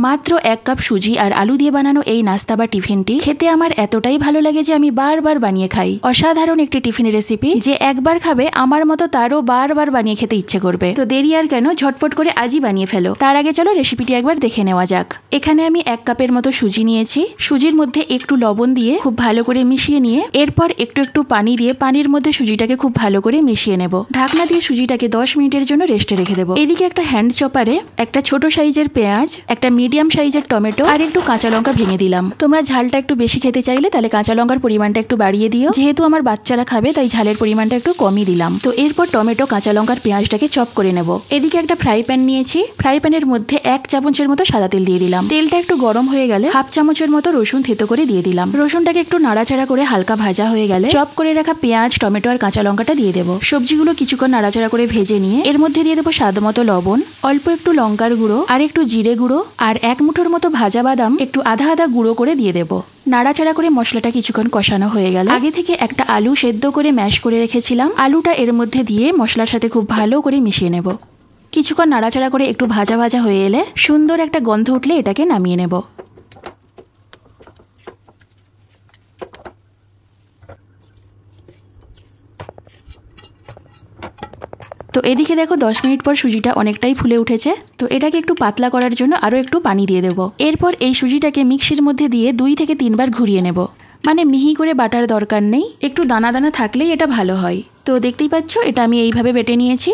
মাত্র 1 কাপ সুজি আর আলু দিয়ে বানানো এই নাস্তা বা টিফিনটি খেতে আমার এতটাই ভালো লাগে যে আমি বারবার বানিয়ে খাই। অসাধারণ একটি টিফিন রেসিপি, যে একবার খাবে আমার মতো তারও বারবার বানিয়ে খেতে ইচ্ছে করবে। তো দেরি আর কেন, ঝটপট করে আজই বানিয়ে ফেলো। তার আগে চলো রেসিপিটি একবার দেখে নেওয়া যাক। এখানে আমি 1 কাপের মতো সুজি নিয়েছি। সুজির মধ্যে একটু লবণ দিয়ে খুব ভালো করে মিশিয়ে নিয়ে এরপর একটু একটু পানি দিয়ে পানির মধ্যে সুজিটাকে খুব ভালো করে মিশিয়ে নেব। ঢাকনা দিয়ে সুজিটাকে 10 মিনিটের জন্য রেস্টে রেখে দেবো। এদিকে একটা হ্যান্ড চপারে একটা ছোট সাইজের পেঁয়াজ, একটা মিডিয়াম সাইজের টমেটো আর একটু কাঁচা লঙ্কা ভেঙে দিলাম। তোমরা ঝালটা একটু বেশি খেতে চাইলে তাহলে কাঁচা লঙ্কার পরিমাণটা একটু বাড়িয়ে দিও। যেহেতু আমার বাচ্চারা খাবে তাই ঝালের পরিমাণটা একটু কমই দিলাম। তো এরপর টমেটো, কাঁচা লঙ্কার পেঁয়াজটাকে চপ করে নেব। এদিকে একটা ফ্রাই প্যান নিয়েছি। ফ্রাই প্যানের মধ্যে 1 চামচের মতো সাদা তেল দিয়ে দিলাম। তেলটা একটু গরম হয়ে গেলে 1/2 চামচের মতো রসুন থেতো করে দিয়ে দিলাম। রসুনটাকে একটু নাড়াচাড়া করে হালকা ভাজা হয়ে গেলে চপ করে রাখা পেঁয়াজ, টমেটো আর কাঁচা লঙ্কাটা দিয়ে দেবো। সবজিগুলো কিছুক্ষণ নাড়াচাড়া করে ভেজে নিয়ে এর মধ্যে দিয়ে দেবো স্বাদ মতো লবণ, অল্প একটু লঙ্কার গুঁড়ো আর একটু জিরে গুঁড়ো আর 1 মুঠোর মতো ভাজা বাদাম একটু আধা আধা গুঁড়ো করে দিয়ে দেবো। নাড়াচাড়া করে মশলাটা কিছুক্ষণ কষানো হয়ে গেল আগে থেকে একটা আলু সেদ্ধ করে ম্যাশ করে রেখেছিলাম। আলুটা এর মধ্যে দিয়ে মশলার সাথে খুব ভালো করে মিশিয়ে নেব। কিছুক্ষণ নাড়াচাড়া করে একটু ভাজা ভাজা হয়ে এলে সুন্দর একটা গন্ধ উঠলে এটাকে নামিয়ে নেব। তো এদিকে দেখো 10 মিনিট পর সুজিটা অনেকটাই ফুলে উঠেছে। তো এটাকে একটু পাতলা করার জন্য আরও একটু পানি দিয়ে দেবো। এরপর এই সুজিটাকে মিক্সির মধ্যে দিয়ে 2 থেকে 3 বার ঘুরিয়ে নেব। মানে মিহি করে বাটার দরকার নেই, একটু দানা দানা থাকলেই এটা ভালো হয়। তো দেখতেই পাচ্ছ এটা আমি এইভাবে বেটে নিয়েছি।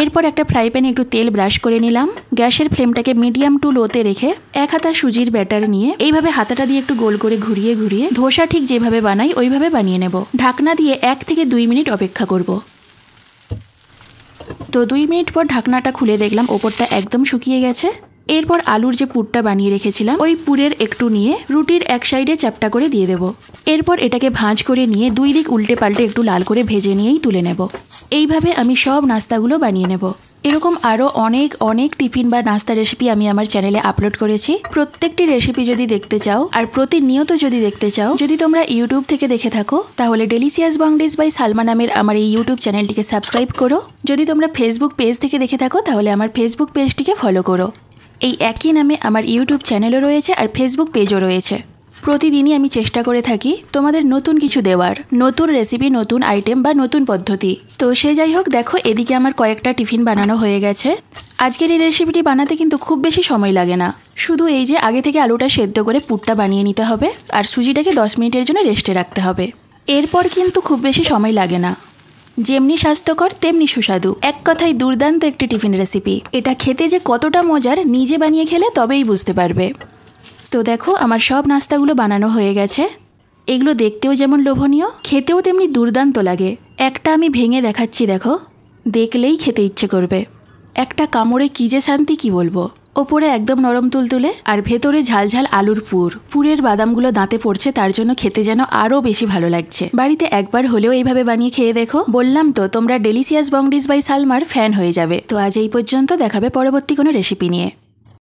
এরপর একটা ফ্রাই প্যানে একটু তেল ব্রাশ করে নিলাম। গ্যাসের ফ্লেমটাকে মিডিয়াম টু লোতে রেখে 1 হাতা সুজির ব্যাটার নিয়ে এইভাবে হাতাটা দিয়ে একটু গোল করে ঘুরিয়ে ঘুরিয়ে ধোসা ঠিক যেভাবে বানাই ওইভাবে বানিয়ে নেব। ঢাকনা দিয়ে 1 থেকে 2 মিনিট অপেক্ষা করব। তো 2 মিনিট পর ঢাকনাটা খুলে দেখলাম ওপরটা একদম শুকিয়ে গেছে। এরপর আলুর যে পুরটা বানিয়ে রেখেছিলাম ওই পুরের একটু নিয়ে রুটির এক সাইডে চ্যাপটা করে দিয়ে দেব। এরপর এটাকে ভাঁজ করে নিয়ে 2 দিক উল্টে পাল্টে একটু লাল করে ভেজে নিয়েই তুলে নেব। এইভাবে আমি সব নাস্তাগুলো বানিয়ে নেব। এরকম আরও অনেক টিফিন বা নাস্তা রেসিপি আমি আমার চ্যানেলে আপলোড করেছি। প্রত্যেকটি রেসিপি যদি দেখতে চাও আর প্রতিনিয়ত যদি দেখতে চাও, যদি তোমরা ইউটিউব থেকে দেখে থাকো তাহলে delicious Bong dish by Salma নামের আমার এই ইউটিউব চ্যানেলটিকে সাবস্ক্রাইব করো। যদি তোমরা ফেসবুক পেজ থেকে দেখে থাকো তাহলে আমার ফেসবুক পেজটিকে ফলো করো। এই একই নামে আমার ইউটিউব চ্যানেলও রয়েছে আর ফেসবুক পেজও রয়েছে। প্রতিদিনই আমি চেষ্টা করে থাকি তোমাদের নতুন কিছু দেওয়ার, নতুন রেসিপি, নতুন আইটেম বা নতুন পদ্ধতি। তো সে যাই হোক, দেখো এদিকে আমার কয়েকটা টিফিন বানানো হয়ে গেছে। আজকের এই রেসিপিটি বানাতে কিন্তু খুব বেশি সময় লাগে না। শুধু এই যে আগে থেকে আলুটা সেদ্ধ করে পুরটা বানিয়ে নিতে হবে আর সুজিটাকে 10 মিনিটের জন্য রেস্টে রাখতে হবে। এরপর কিন্তু খুব বেশি সময় লাগে না। যেমনি স্বাস্থ্যকর তেমনি সুস্বাদু, এক কথায় দুর্দান্ত একটি টিফিন রেসিপি। এটা খেতে যে কতটা মজার নিজে বানিয়ে খেলে তবেই বুঝতে পারবে। তো দেখো আমার সব নাস্তাগুলো বানানো হয়ে গেছে। এগুলো দেখতেও যেমন লোভনীয়, খেতেও তেমনি দুর্দান্ত লাগে। একটা আমি ভেঙে দেখাচ্ছি, দেখো, দেখলেই খেতে ইচ্ছে করবে। একটা কামড়ে কি যে শান্তি, কি বলবো। ওপরে একদম নরম তুলতুলে আর ভেতরে ঝালঝাল আলুর পুরের বাদামগুলো দাঁতে পড়ছে, তার জন্য খেতে যেন আরও বেশি ভালো লাগছে। বাড়িতে একবার হলেও এইভাবে বানিয়ে খেয়ে দেখো। বললাম তো তোমরা ডেলিসিয়াস বং ডিশ বাই সালমার ফ্যান হয়ে যাবে। তো আজ এই পর্যন্ত, দেখাবে পরবর্তী কোনো রেসিপি নিয়ে।